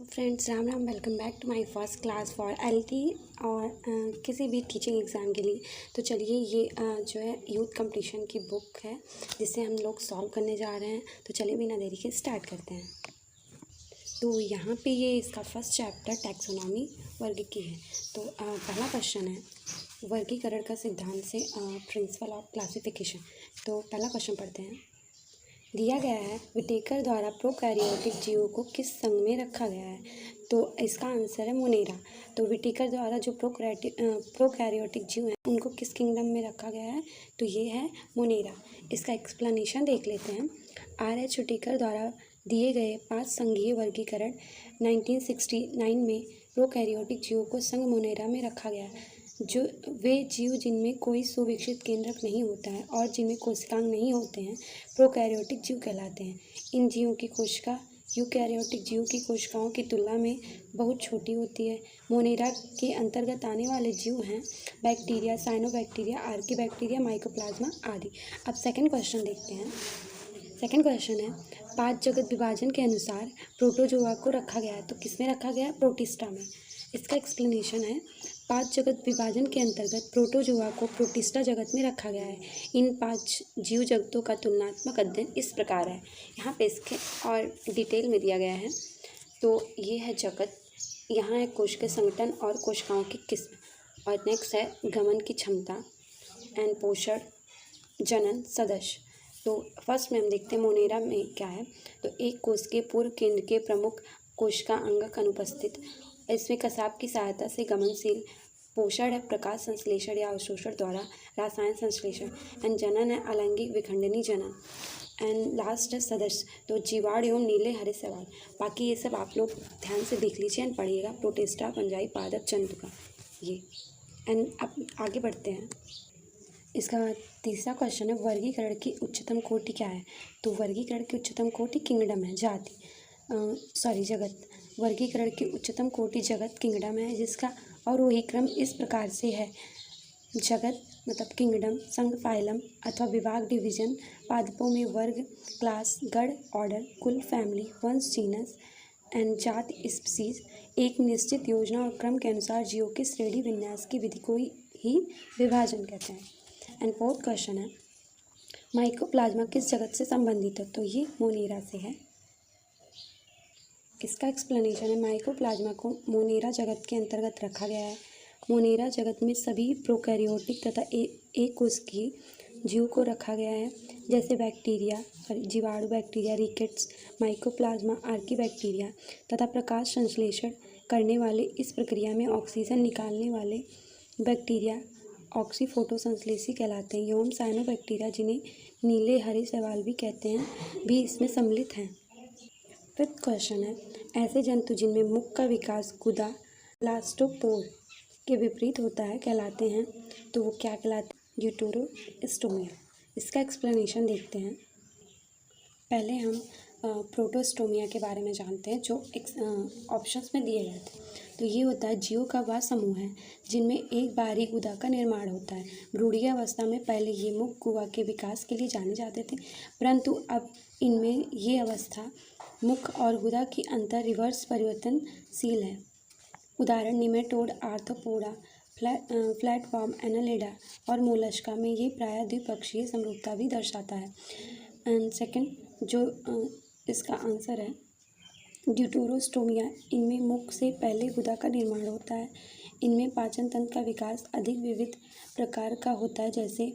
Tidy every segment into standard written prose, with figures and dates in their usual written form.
Friends, Ram Ram. Welcome back to my first class for LT और किसी भी टीचिंग एग्ज़ाम के लिए। तो चलिए ये जो है यूथ कंपटीशन की बुक है जिसे हम लोग सॉल्व करने जा रहे हैं। तो चलिए बिना देरी के स्टार्ट करते हैं। तो यहाँ पे ये इसका फर्स्ट चैप्टर टैक्सोनॉमी वर्ग की है। तो पहला क्वेश्चन है वर्गीकरण का सिद्धांत से प्रिंसिपल ऑफ क्लासिफिकेशन। तो पहला क्वेश्चन पढ़ते हैं। दिया गया है विटेकर द्वारा प्रोकैरियोटिक जीवों को किस संघ में रखा गया है। तो इसका आंसर है मोनेरा। तो विटेकर द्वारा जो प्रोकैरियोटिक जीव हैं उनको किस किंगडम में रखा गया है, तो ये है मोनेरा। इसका एक्सप्लेनेशन देख लेते हैं। R.H. विटेकर द्वारा दिए गए 5 संघीय वर्गीकरण 1969 में प्रोकैरियोटिक जीवों को संघ मोनेरा में रखा गया है। जो वे जीव जिनमें कोई सुविकसित केंद्रक नहीं होता है और जिनमें कोशिकांग नहीं होते हैं प्रोकैरियोटिक जीव कहलाते हैं। इन जीवों की कोशिका यूकैरियोटिक जीव की कोशिकाओं की तुलना में बहुत छोटी होती है। मोनेरा के अंतर्गत आने वाले जीव हैं बैक्टीरिया, साइनोबैक्टीरिया, आर्कीबैक्टीरिया, माइकोप्लाज्मा आदि। अब सेकंड क्वेश्चन देखते हैं। सेकंड क्वेश्चन है 5 जगत विभाजन के अनुसार प्रोटोजोआ को रखा गया है। तो किसमें रखा गया है? प्रोटिस्टा में। इसका एक्सप्लेनेशन है 5 जगत विभाजन के अंतर्गत प्रोटोजोआ को प्रोटिस्टा जगत में रखा गया है। इन 5 जीव जगतों का तुलनात्मक अध्ययन इस प्रकार है। यहाँ पे इसके और डिटेल में दिया गया है। तो ये है जगत, यहाँ है कोश के संगठन और कोशिकाओं की किस्म, और नेक्स्ट है गमन की क्षमता एंड पोषण, जनन, सदस्य। तो फर्स्ट में हम देखते हैं मोनेरा में क्या है। तो एक कोश के पूर्व केंद्र के प्रमुख कोशिका अंगक अनुपस्थित। इसमें कसाब की सहायता से गमनशील, पोषण है प्रकाश संश्लेषण या अवशोषण द्वारा रसायन संश्लेषण, एंड जनन है अलैंगिक विखंडनी जनन, एंड लास्ट है सदस्य। तो जीवाणु एवं नीले हरे सवाल। बाकी ये सब आप लोग ध्यान से देख लीजिए एंड पढ़िएगा। प्रोटिस्टा, पंजाई, पादप, जंतुका ये। एंड अब आगे बढ़ते हैं। इसका तीसरा क्वेश्चन है वर्गीकरण की उच्चतम कोटि क्या है। तो वर्गीकरण की उच्चतम कोटि किंगडम है, जगत। वर्गीकरण की उच्चतम कोटि जगत किंगडम है, जिसका अवरोही क्रम इस प्रकार से है। जगत मतलब किंगडम, संघ, फाइलम अथवा विभाग, डिवीजन, पादपों में वर्ग, क्लास, गण, ऑर्डर, कुल, फैमिली, वंश, जीनस एंड जात, स्पीसीज। एक निश्चित योजना और क्रम के अनुसार जीवों के श्रेणी विन्यास की विधि को ही विभाजन कहते हैं। एंड फोर्थ क्वेश्चन है माइकोप्लाज्मा किस जगत से संबंधित है। तो ये मोनेरा से है। इसका एक्सप्लेनेशन है माइकोप्लाज्मा को मोनेरा जगत के अंतर्गत रखा गया है। मोनेरा जगत में सभी प्रोकैरियोटिक तथा एक कोशिकीय जीव को रखा गया है, जैसे बैक्टीरिया, जीवाणु बैक्टीरिया, रिकेट्स, माइकोप्लाज्मा, आर्कीबैक्टीरिया तथा प्रकाश संश्लेषण करने वाले इस प्रक्रिया में ऑक्सीजन निकालने वाले बैक्टीरिया ऑक्सीफोटोसंश्लेषी कहलाते हैं। एवं साइनोबैक्टीरिया, जिन्हें नीले हरे शैवाल भी कहते हैं, भी इसमें सम्मिलित हैं। फिफ्थ क्वेश्चन है ऐसे जंतु जिनमें मुख का विकास गुदा ब्लास्टोपोर के विपरीत होता है कहलाते हैं। तो वो क्या कहलाते हैं? ड्यूटेरोस्टोमिया। इसका एक्सप्लेनेशन देखते हैं। पहले हम प्रोटोस्टोमिया के बारे में जानते हैं, जो ऑप्शंस में दिए गए थे। तो ये होता है जीवों का वह समूह है जिनमें एक बाहरी गुदा का निर्माण होता है। भ्रूणीय अवस्था में पहले ये मुख गुहा के विकास के लिए जाने जाते थे, परंतु अब इनमें ये अवस्था मुख और गुदा की अंतर रिवर्स परिवर्तनशील है। उदाहरण निमेटोड, आर्थ्रोपोडा, फ्लैटफॉर्म, एनालिडा और मोलस्का में ये प्रायः द्विपक्षीय समरूपता भी दर्शाता है। एंड सेकंड जो इसका आंसर है ड्यूटेरोस्टोमिया, इनमें मुख से पहले गुदा का निर्माण होता है। इनमें पाचन तंत्र का विकास अधिक विविध प्रकार का होता है, जैसे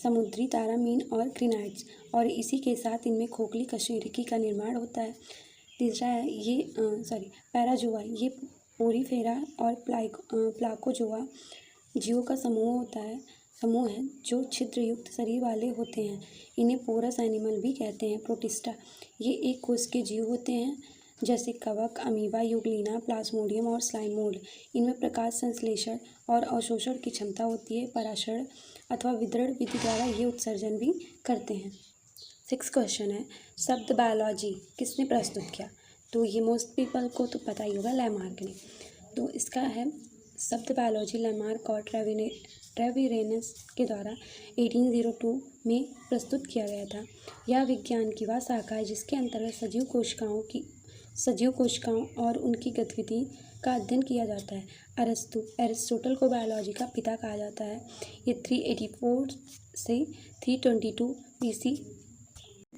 समुद्री तारा, मीन और क्रिनाइड्स, और इसी के साथ इनमें खोखली कशेरुकी का निर्माण होता है। तीसरा है ये पैराजोआ, ये पोरीफेरा और प्लाकोजोआ जीवों का समूह है जो छिद्र युक्त शरीर वाले होते हैं। इन्हें पोरस एनिमल भी कहते हैं। प्रोटिस्टा, ये एक कोश के जीव होते हैं, जैसे कवक, अमीबा, यूग्लिना, प्लाज्मोडियम और स्लाइम मोल्ड। इनमें प्रकाश संश्लेषण और अवशोषण की क्षमता होती है। पराशरण अथवा वितरण विधि द्वारा ये उत्सर्जन भी करते हैं। 6 क्वेश्चन है शब्द बायोलॉजी किसने प्रस्तुत किया। तो ये मोस्ट पीपल को तो पता ही होगा, लैमार्क ने। तो इसका है शब्द बायोलॉजी लैमार्क और ट्रेविरेनस के द्वारा 1802 में प्रस्तुत किया गया था। यह विज्ञान की वह शाखा है जिसके अंतर्गत सजीव सजीव कोशिकाओं और उनकी गतिविधि का अध्ययन किया जाता है। एरिस्टोटल को बायोलॉजी का पिता कहा जाता है। ये 384 से 322 BC।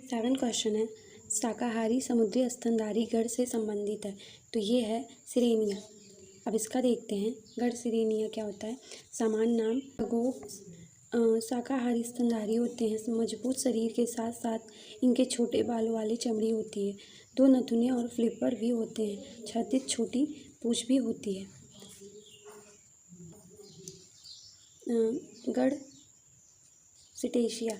7 क्वेश्चन है, शाकाहारी समुद्री स्तनधारी गण से संबंधित है, तो ये है सिरेनिया। अब इसका देखते हैं, गण सिरेनिया क्या होता है। सामान्य नाम शाकाहारी स्तनधारी होते हैं। मजबूत शरीर के साथ साथ इनके छोटे बालों वाली चमड़ी होती है। 2 नथुने और फ्लिपर भी होते हैं। क्षैतिज छोटी पूंछ भी होती है। गण सिटेशिया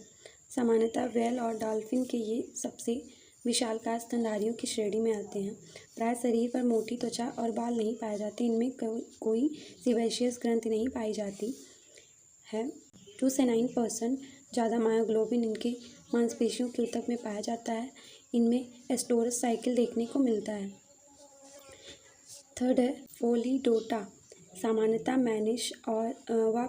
सामान्यतः व्हेल और डॉल्फिन के ये सबसे विशालकाय स्तनधारियों की श्रेणी में आते हैं। प्राय शरीर पर मोटी त्वचा और बाल नहीं पाए जाते। इनमें कोई सीबेशियस ग्रंथि नहीं पाई जाती है। 2 से 9% ज़्यादा मायोग्लोबिन इनके मांसपेशियों के ऊतक में पाया जाता है। इनमें एस्टोरस साइकिल देखने को मिलता है। 3rd है फोलिडोटा सामान्यतः मैनिश और व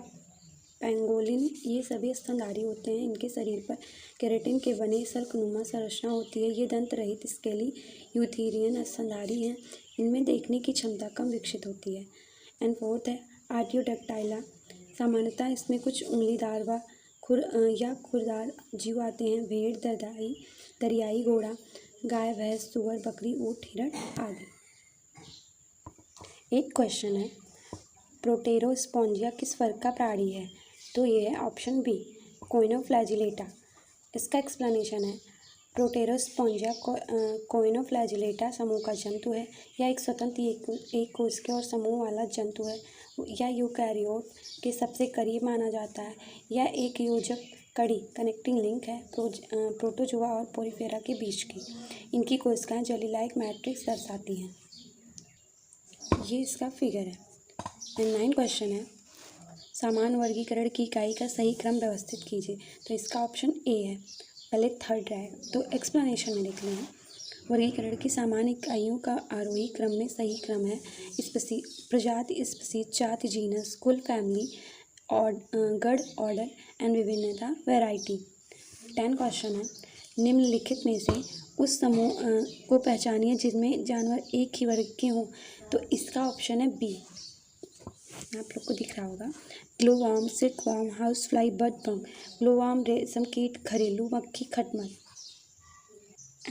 पेंगोलिन ये सभी स्तनधारी होते हैं। इनके शरीर पर केराटिन के बने सल्कनुमा संरचना होती है। ये दंत रहित स्केली यूथेरियन स्तनधारी हैं। इनमें देखने की क्षमता कम विकसित होती है। एंड 4th है आर्टियोडैक्टाइला सामान्यतः इसमें कुछ उंगलीदार व खुरदार जीव आते हैं। भेड़, दरियाई घोड़ा, गाय, भैंस, सूअर, बकरी, ऊँट, हिरण आदि। 1 क्वेश्चन है, प्रोटेरोस्पोंजिया किस वर्ग का प्राणी है, तो ये है ऑप्शन बी कोइनोफ्लैजिलेटा। इसका एक्सप्लेनेशन है, प्रोटेरोस्पोंजिया कोइनोफ्लैजिलेटा समूह का जंतु है। यह एक स्वतंत्र एक कोशिका और समूह वाला जंतु है। यह यूकैरियोट के सबसे करीब माना जाता है। यह एक योजक कड़ी कनेक्टिंग लिंक है प्रोटोजोआ और पोरिफेरा के बीच की। इनकी कोशिकाएं जेली लाइक मैट्रिक्स दर्शाती हैं। ये इसका फिगर है। एंड 9 क्वेश्चन है, समान वर्गीकरण की इकाई का सही क्रम व्यवस्थित कीजिए, तो इसका ऑप्शन ए है। पहले 3rd रहेगा, तो एक्सप्लेनेशन में देख लें। वर्गीकरण की सामान्य इकाइयों का आरोही क्रम में सही क्रम है। प्रजाति, स्पीसीज, जाति, जीनस, कुल, फैमिली, गण, ऑर्डर एंड विभिन्नता, वैरायटी। 10 क्वेश्चन है, निम्नलिखित में से उस समूह को पहचानिए जिसमें जानवर एक ही वर्ग के हों, तो इसका ऑप्शन है बी। आप लोग को दिख रहा होगा, glowworm, silkworm, house fly, bed bug. Glowworm रेशम कीट, घरेलू मक्खी, खटमल।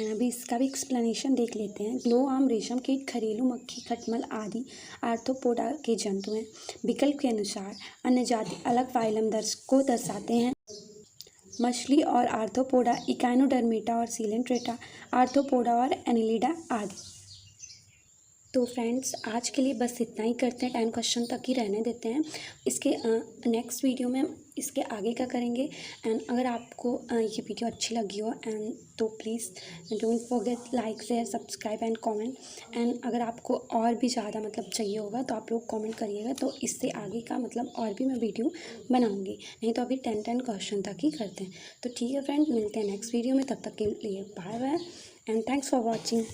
अभी इसका भी एक्सप्लेनेशन देख लेते हैं। ग्लोवार्म रेशम कीट, घरेलू मक्खी, खटमल आदि आर्थ्रोपोडा के जंतु हैं। विकल्प के अनुसार अन्य जाति अलग फाइलम को दर्शाते हैं। मछली और आर्थ्रोपोडा, इकाइनोडर्मेटा और सीलेंट्रेटा, आर्थ्रोपोडा और एनिलिडा आदि। तो फ्रेंड्स, आज के लिए बस इतना ही करते हैं। 10 क्वेश्चन तक ही रहने देते हैं। इसके नेक्स्ट वीडियो में इसके आगे का करेंगे। एंड अगर आपको ये वीडियो अच्छी लगी हो तो please don't forget like, share, subscribe and comment. And अगर आपको और भी ज़्यादा मतलब चाहिए होगा तो आप लोग कमेंट करिएगा, तो इससे आगे का मतलब और भी मैं वीडियो बनाऊँगी। नहीं तो अभी 10 क्वेश्चन तक ही करते हैं। तो ठीक है फ्रेंड, मिलते हैं नेक्स्ट वीडियो में। तब तक के लिए bye bye and thanks for watching.